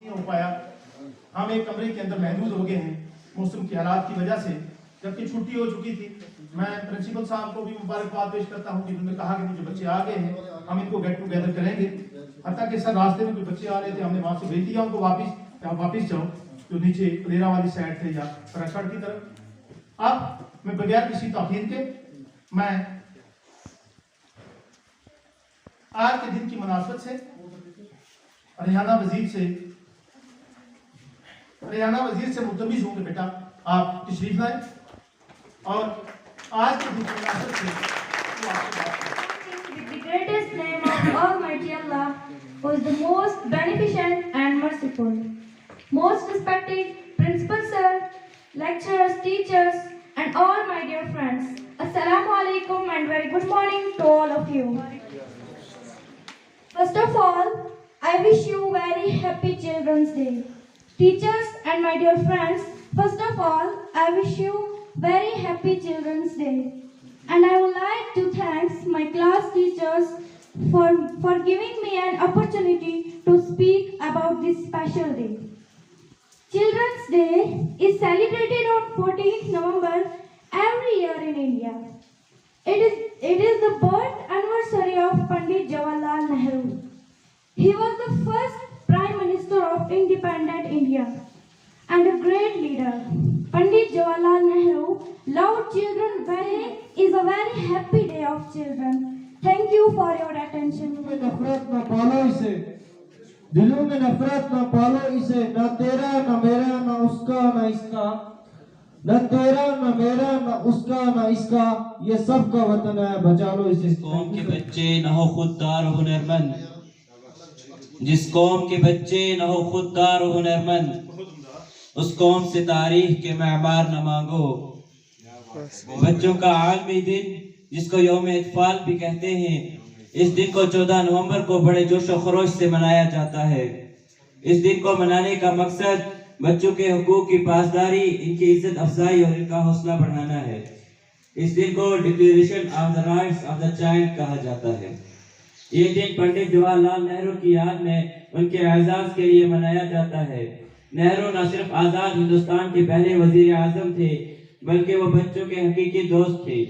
नहीं हो पाया। हम एक कमरे के अंदर महदूद हो गए हैं मौसम के हालात की वजह से, जबकि छुट्टी हो चुकी थी। मैं प्रिंसिपल साहब को भी मुबारकबाद पेश करता हूँ कि उन्होंने कहा कि मुझे बच्चे आ गए हैं, हम इनको गेट टुगेदर करेंगे। हत्ता कि सर रास्ते में कोई बच्चे आ रहे थे, हमने वहाँ से भेज दिया उनको वापस, आप वापस जाओ जो नीचे कलेरा वाली साइड थे या फरकड़ की तरफ। अब मैं बगैर किसी ताखीर के मैं आज के दिन की मुनासबत से रेहाना वजीर से मुतमिज़ हूँ कि बेटा आप तशरीफ लाए और आज के दिन की मुनासबत से With the greatest name of Almighty Allah, who is the most beneficent and merciful. Most respected Principal Sir, lecturers, teachers, and all my dear friends. Assalamu alaikum and very good morning to all of you. First of all, I wish you very happy Children's Day. Teachers and my dear friends, first of all, I wish you very happy Children's Day. And I would like to thank my class teachers for giving me an opportunity to speak about this special day. Children's Day is celebrated on 14th November every year in India. It is the birth anniversary of Pandit Jawaharlal Nehru. He was the first Prime Minister of independent India and a great leader. Pandit Jawaharlal Nehru loved children very. Is a very happy day of children. Thank you for your attention. नफरत न पालो इसे, दिलों में नफरत न पालो इसे, न तेरा न मेरा न उसका न इसका, न तेरा न मेरा न उसका न इसका, ये सबका वतन है, बचा लो इसे। कौम के बच्चे न हो खुददार और हुनरमंद, जिस कौम के बच्चे न हो खुददार और हुनरमंद, उस कौम से तारीख के मैमार न मांगो। बच्चों का आलमी दिन, जिसको यौम इत्फाल भी कहते हैं, इस दिन को 14 नवंबर को बड़े जोश और खरोश से मनाया जाता है। इस दिन को मनाने का मकसद बच्चों के हुकूक की पासदारी, इनकी इज्जत अफजाई और इनका हौसला बढ़ाना है। इस दिन को declaration of the rights of the child कहा जाता है। ये दिन पंडित जवाहरलाल नेहरू की याद में उनके एजाज के लिए मनाया जाता है। नेहरू न सिर्फ आज़ाद हिंदुस्तान के पहले वजीर आजम थे, बल्कि वो बच्चों के हकीकी दोस्त थे।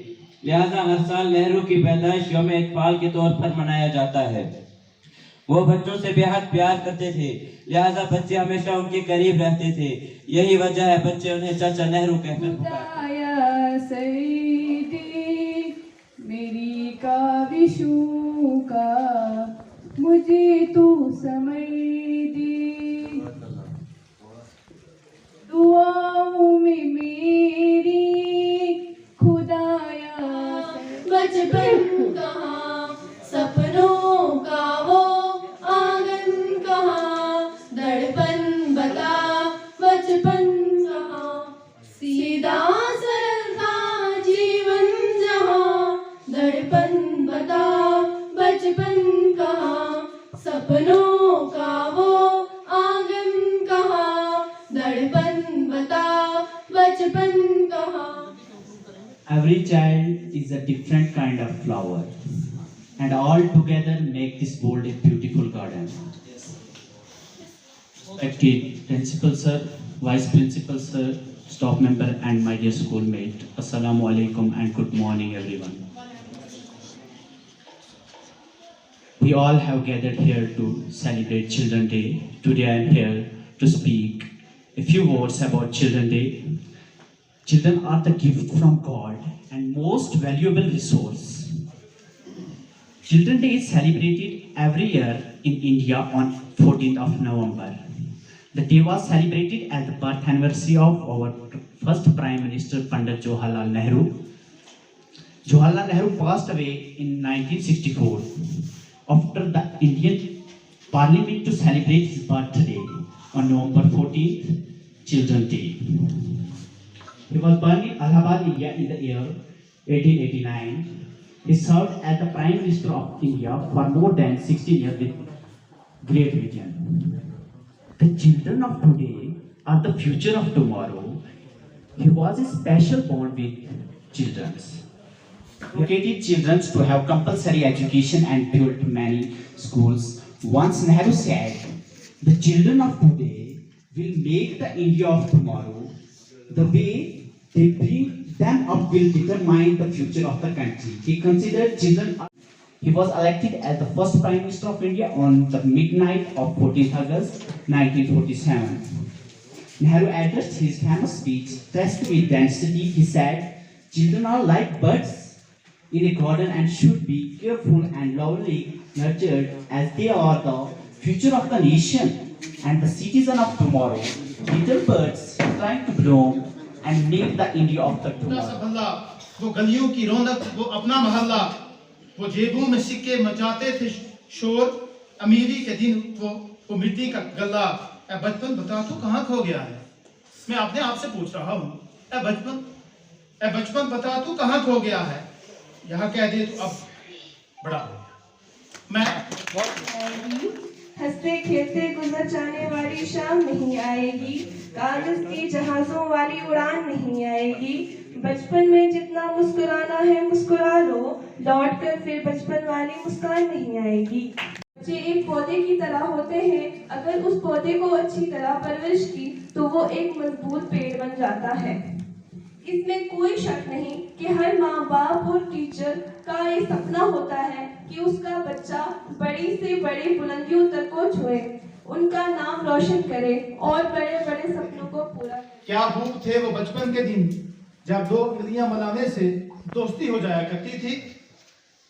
लिहाजा हर साल नेहरू की पैदाइश यौम इकबाल के तौर पर मनाया जाता है। वो बच्चों से बेहद प्यार करते थे, लिहाजा बच्चे हमेशा उनके करीब रहते थे। यही वजह है बच्चे उन्हें चाचा नेहरू कहकर पुकारते। मेरी काविशों का मुझे तू समझ दे, दुआओं में मेरी खुदाया। बचपन कहाँ, सपनों का वो आंगन कहाँ, दड़पन बता बचपन कहाँ, सीधा सरल था जीवन जहाँ, दड़पन बता बचपन कहाँ, सपनों का वो आंगन कहाँ, दड़पन बता बचपन कहाँ। Every child is a different kind of flower, and all together make this world a beautiful garden. Respected Principal Sir, Vice Principal Sir, Staff Member, and my dear schoolmate, Assalamu alaikum and good morning, everyone. We all have gathered here to celebrate Children's Day. Today I am here to speak a few words about Children's Day. Children are the gift from God and most valuable resource. Children's Day is celebrated every year in India on 14th of November. The day was celebrated as the birth anniversary of our first Prime Minister Pandit Jawaharlal Nehru. Jawaharlal Nehru passed away in 1964 after the Indian Parliament to celebrate his birthday on November 14th, Children's Day. He was born in Allahabad, India in the year 1889. He served as the Prime Minister of India for more than 16 years with great vision. The children of today are the future of tomorrow. He was a special bond with children. He educated children to have compulsory education and built many schools. Once Nehru said, The children of today will make the India of tomorrow. The way they bring them up will determine the future of the country. He considered children. He was elected as the first Prime Minister of India on the midnight of 14th August 1947. Nehru addressed his famous speech, Trust with density. He said, children are like birds in a garden and should be careful and lovingly nurtured, as they are the future of the nation and the citizen of tomorrow. Little birds trying to bloom and make the India of the अपना सा tomorrow. Bhalla, वो गलियों की रौनक, वो अपना मोहल्ला, वो जेबों में सिक्के मचाते थे शोर, अमीरी के दिन वो मिट्टी का गल्ला। ए बचपन बता तू कहाँ खो गया है? मैं अपने आप से पूछ रहा हूँ, ए बचपन बता तू कहाँ खो गया है? यहाँ कह दे तो अब बड़ा हो गया। मैं हंसते खेलते गुजर जाने वाली शाम नहीं आएगी, कागज की जहाजों वाली उड़ान नहीं आएगी। बचपन में जितना मुस्कुराना है मुस्कुरा लो, लौट कर फिर बचपन वाली मुस्कान नहीं आएगी। बच्चे एक पौधे की तरह होते हैं, अगर उस पौधे को अच्छी तरह परवरिश की तो वो एक मजबूत पेड़ बन जाता है। इसमें कोई शक नहीं कि हर माँ बाप और टीचर का ये सपना होता है कि उसका बच्चा बड़ी से बड़ी बुलंदियों तक को छुए, उनका नाम रोशन करे और बड़े बड़े सपनों को पूरा करे। क्या भूख थे वो बचपन के दिन, जब दो उंगलियां मिलाने से दोस्ती हो जाया करती थी।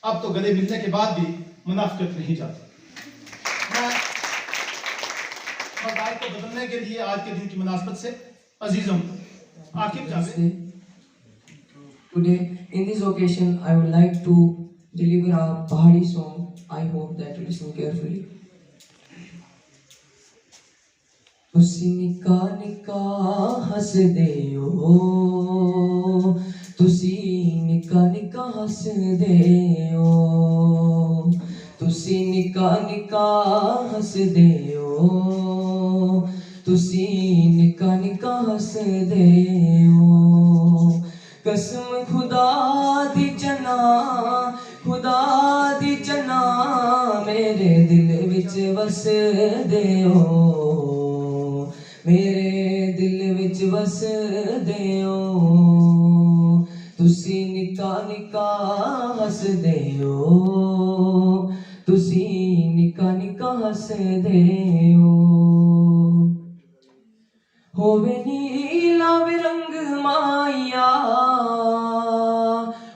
अब तो गले मिलने के बाद भी मुनाफिकत नहीं जाती। मैं मज़ाक को बदलने के लिए आज के दिन की मुनासबत से अजीजों Aqib Javed. Today, in this occasion, I would like to deliver a Pahari song. I hope that you listen carefully. तुसी निका निका हस दे ओ, तुसी निका निका हस दे ओ, तुसी निका निका हस दे ओ, तुसी निका निका हस दे ओ। कसम खुदा दी जना मेरे दिल विच वस दे ओ, मेरे दिल विच वस दे ओ। तुसी निका निका हस दे ओ, तुसी निका निका हस दे ओ। होवे नीला विरंग माया,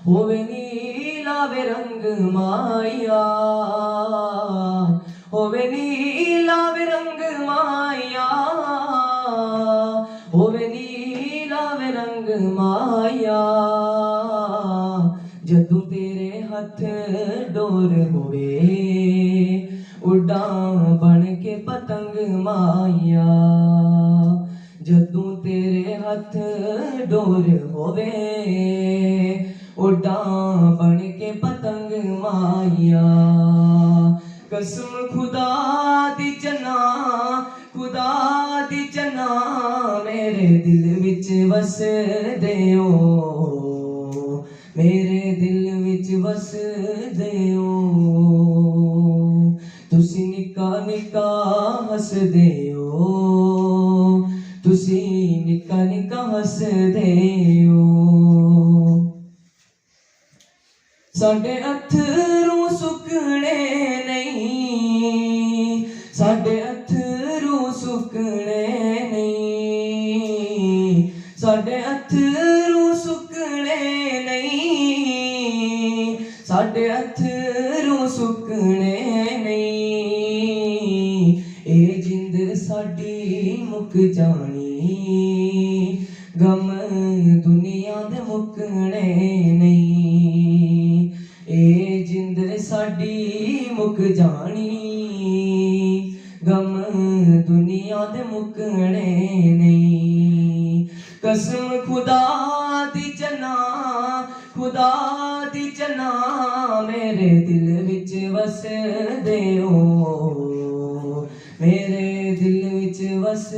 होवे नीला विरंग माया, होवे नीला विरंग माया, होवे नीला विरंग माया। जदू तेरे हथ डोर होवे, उड़ा बन के पतंग माया। जदू तेरे हथ डोर होवे, उड़ा बन के पतंग माया। कसम खुदा दी जना मेरे दिल विच वस दे ओ, मेरे दिल विच वस दे ओ। तुसी निका निका हस दे ओ, तुसी निका निका हस दे ओ। साडे अथरू सुकने नहीं, साडे अथरू सुकने नहीं, साडे अथरू सुकने नहीं, साडे अथरू सुकने नहीं। ए जिंद साडी मुक जानी, गम दुनिया दे मुकने नहीं। ए जिंद साडी मुक जानी, गम दुनिया दे मुकने नहीं। कसम खुदा दी जना मेरे दिल विच वस दे ओ, मेरे दिल विच वस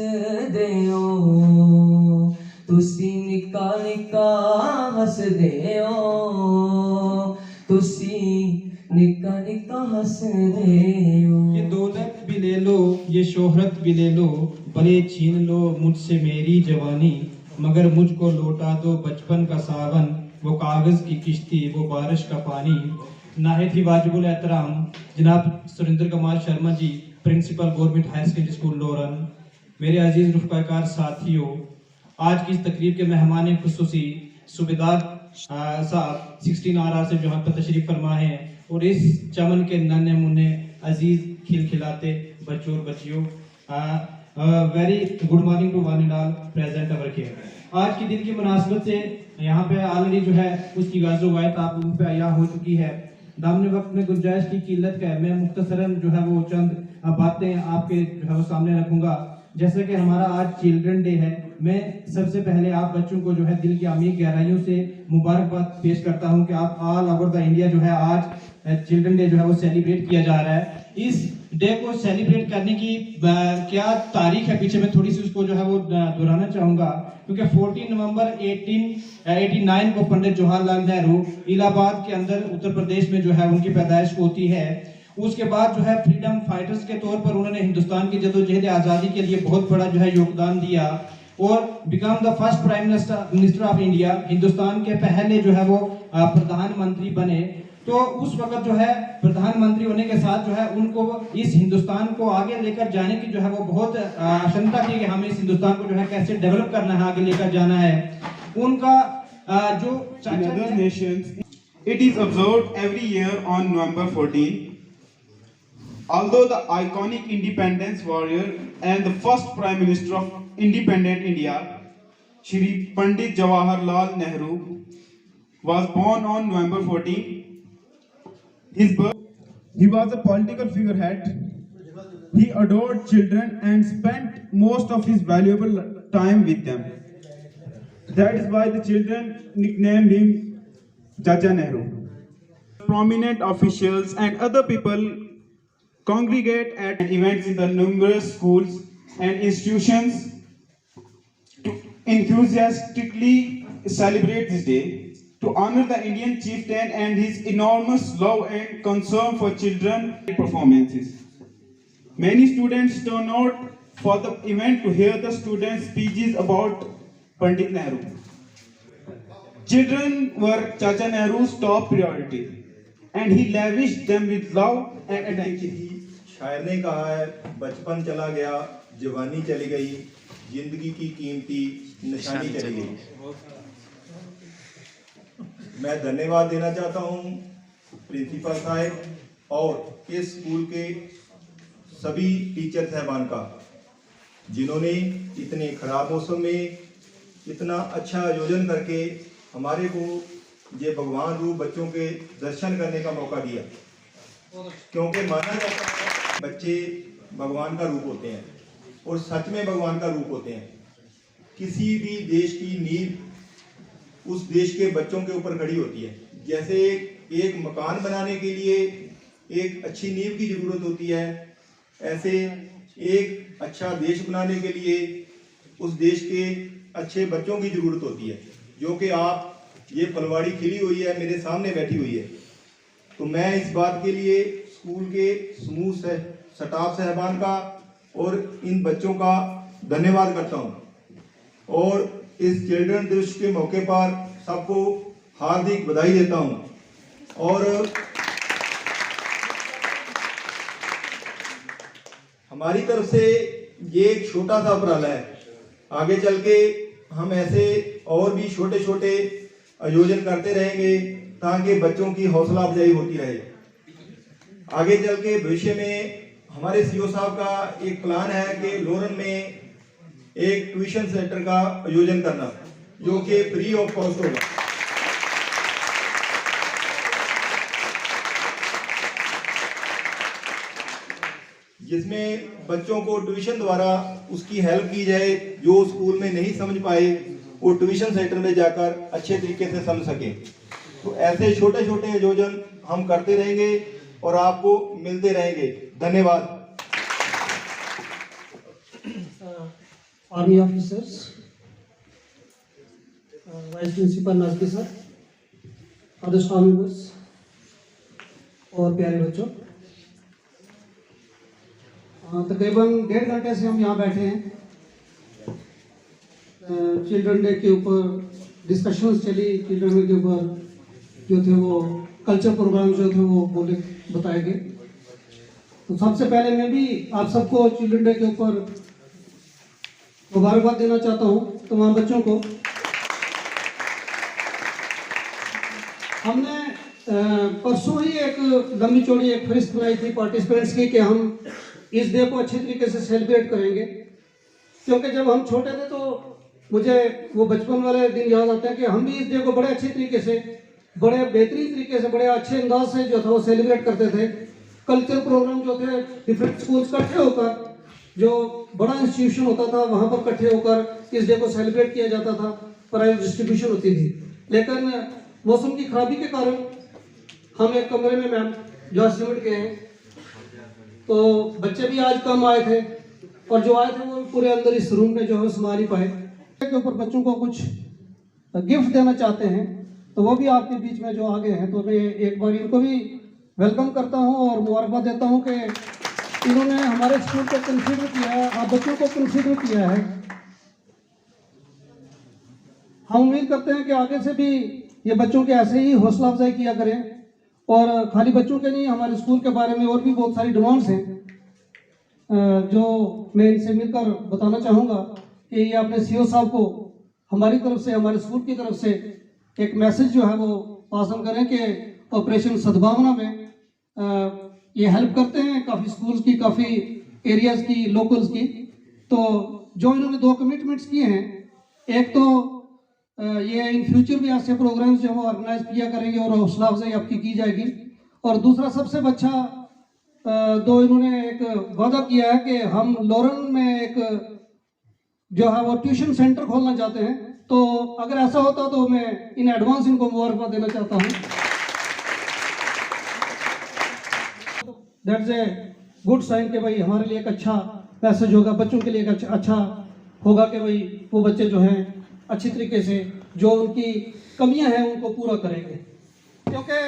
दे ओ। तुसी निका निका हस दे ओ, तुसी निका निका हस दे ओ। ये दो लफ्ज़ भी ले लो, ये शोहरत भी ले लो, भले छीन लो मुझसे मेरी जवानी, मगर मुझको लौटा दो बचपन का सावन, वो कागज की किश्ती, वो बारिश का पानी। नाहिद ही वाजिबुल एहतराम जनाब Surendra Kumar Sharma ji, principal government higher secondary school Loran, मेरे अजीज रुफ़ाकार साथियों, आज की इस तकरीर के मेहमान खुसूसी सूबेदार साहब 16 RR से जो हम पर तशरीफ फरमा है, और इस चमन के नन्हे मुन्ने अजीज खिलखिलाते बच्चों और बच्चियों, very good morning to one and all present over here. आज के दिन की मुनासबत से यहाँ पे ऑलरेडी जो है उसकी गाज़ो-वायत आप लोगों पे आया हो चुकी है। दामने वक्त में गुंजाइश की किल्लत है, मैं मुख्तसरन जो है वो चंद बातें आपके जो है वो सामने रखूंगा। जैसे कि हमारा आज चिल्ड्रन डे है, मैं सबसे पहले आप बच्चों को जो है दिल की अमीर गहराइयों से मुबारकबाद पेश करता हूं कि आप ऑल ओवर द इंडिया जो है आज चिल्ड्रन डे जो है वो सेलिब्रेट किया जा रहा है। इस डे को सेलिब्रेट करने की क्या तारीख है पीछे, मैं थोड़ी सी उसको जो है वो दोहराना चाहूंगा, क्योंकि 14 नवंबर 1889 को पंडित जवाहरलाल नेहरू इलाहाबाद के अंदर उत्तर प्रदेश में जो है उनकी पैदाइश होती है। उसके बाद जो है फ्रीडम फाइटर्स के तौर पर उन्होंने हिंदुस्तान की जदोजहद आज़ादी के लिए बहुत बड़ा जो है योगदान दिया और become the first prime minister of India, Hindustan के पहले जो है वो प्रधानमंत्री बने। तो उस वक्त जो है प्रधानमंत्री होने के साथ जो है उनको इस हिंदुस्तान को आगे लेकर जाने की जो है वो बहुत आशंका थी कि हमें इस हिंदुस्तान को जो है कैसे डेवलप करना है, आगे लेकर जाना है। उनका जो nations, it is observed every year on November 14. Although the iconic independence warrior and the first Prime Minister of independent India, Shri Pandit Jawaharlal Nehru, was born on November 14. He was a political figurehead. He adored children and spent most of his valuable time with them. That is why the children nicknamed him Chacha Nehru. Prominent officials and other people congregate at events in the numerous schools and institutions to enthusiastically celebrate this day, to honor the Indian chieftain and his enormous love and concern for children performances. Many students turn out for the event to hear the students' speeches about Pandit Nehru. Children were Chacha Nehru's top priority, and he lavished them with love and attention. शायर ने कहा है, बचपन चला गया, जवानी चली गई, जिंदगी की कीमती निशानी चली गई। मैं धन्यवाद देना चाहता हूं प्रिंसिपल साहब और इस स्कूल के सभी टीचर साहबान का, जिन्होंने इतने खराब मौसम में इतना अच्छा आयोजन करके हमारे को ये भगवान रूप बच्चों के दर्शन करने का मौका दिया। क्योंकि माना जाता है बच्चे भगवान का रूप होते हैं और सच में भगवान का रूप होते हैं। किसी भी देश की नींव उस देश के बच्चों के ऊपर खड़ी होती है। जैसे एक मकान बनाने के लिए एक अच्छी नींव की जरूरत होती है, ऐसे एक अच्छा देश बनाने के लिए उस देश के अच्छे बच्चों की जरूरत होती है, जो कि आप ये फुलवाड़ी खिली हुई है मेरे सामने बैठी हुई है। तो मैं इस बात के लिए स्कूल के समूह स्टाफ साहबान का और इन बच्चों का धन्यवाद करता हूं और इस चिल्ड्रन दिवस के मौके पर सबको हार्दिक बधाई देता हूं। और हमारी तरफ से ये एक छोटा सा उपराला है, आगे चल के हम ऐसे और भी छोटे छोटे आयोजन करते रहेंगे ताकि बच्चों की हौसला अफजाई होती रहे। आगे चल के भविष्य में हमारे सीओ साहब का एक प्लान है कि लोरन में एक ट्यूशन सेंटर का आयोजन करना, जो कि फ्री ऑफ कॉस्ट होगा। जिसमें बच्चों को ट्यूशन द्वारा उसकी हेल्प की जाए, जो स्कूल में नहीं समझ पाए वो ट्यूशन सेंटर में जाकर अच्छे तरीके से समझ सके। तो ऐसे छोटे छोटे आयोजन हम करते रहेंगे और आपको मिलते रहेंगे। धन्यवाद। आर्मी ऑफिसर्स, वाइस प्रिंसिपल नजदी सर, अदर स्टाफ मेंबर्स और प्यारे बच्चों, तकरीबन 1.5 घंटे से हम यहाँ बैठे हैं। चिल्ड्रन डे के ऊपर डिस्कशंस चली, चिल्ड्रन डे के ऊपर जो थे वो कल्चर प्रोग्राम जो थे वो बताए गए। तो सबसे पहले मैं भी आप सबको चिल्ड्रन डे के ऊपर मुबारकबाद देना चाहता हूँ तमाम बच्चों को। हमने परसों ही एक लंबी चौड़ी एक फरिस्त बनाई थी पार्टिसिपेंट्स की कि हम इस डे को अच्छे तरीके से सेलिब्रेट करेंगे, क्योंकि जब हम छोटे थे तो मुझे वो बचपन वाले दिन याद आते हैं कि हम भी इस डे को बड़े अच्छे तरीके से, बड़े बेहतरीन तरीके से, बड़े अच्छे अंदाज से जो था वो सेलिब्रेट करते थे। कल्चर प्रोग्राम जो थे डिफरेंट स्कूल्स इकट्ठे होकर, जो बड़ा इंस्टीट्यूशन होता था वहाँ पर इकट्ठे होकर इस डे को सेलिब्रेट किया जाता था, प्राइज डिस्ट्रीब्यूशन होती थी। लेकिन मौसम की खराबी के कारण हम एक कमरे में मैम जो सिमट गए हैं, तो बच्चे भी आज कम आए थे और जो आए थे वो पूरे अंदर इस रूम में जो है समा नहीं पाए। के ऊपर बच्चों को कुछ गिफ्ट देना चाहते हैं, तो वो भी आपके बीच में जो आगे हैं, तो मैं एक बार इनको भी वेलकम करता हूं और मुबारकबाद देता हूं कि इन्होंने हमारे स्कूल को कंसीडर किया है, आप बच्चों को कंसीडर किया है। हम उम्मीद करते हैं कि आगे से भी ये बच्चों के ऐसे ही हौसला अफजाई किया करें, और खाली बच्चों के नहीं, हमारे स्कूल के बारे में और भी बहुत सारी डिमांड्स हैं जो मैं इनसे मिलकर बताना चाहूँगा कि ये अपने सीईओ साहब को हमारी तरफ से, हमारे स्कूल की तरफ से एक मैसेज जो है वो पास ऑन करें कि ऑपरेशन सद्भावना में ये हेल्प करते हैं काफ़ी स्कूल्स की, काफ़ी एरियाज़ की, लोकल्स की। तो जो इन्होंने 2 कमिटमेंट्स किए हैं, एक तो ये इन फ्यूचर भी ऐसे प्रोग्राम्स जो हम ऑर्गेनाइज किया करेंगे और हौसला अफजाई आपकी की जाएगी, और दूसरा सबसे अच्छा दो इन्होंने एक वादा किया है कि हम लोरन में एक जो है वो ट्यूशन सेंटर खोलना चाहते हैं। तो अगर ऐसा होता तो मैं इन एडवांस इनको मुबारकबाद देना चाहता हूँ। दैट्स ए गुड साइन कि भाई हमारे लिए एक अच्छा मैसेज होगा, बच्चों के लिए एक अच्छा होगा कि भाई वो बच्चे जो हैं अच्छी तरीके से जो उनकी कमियां हैं उनको पूरा करेंगे, क्योंकि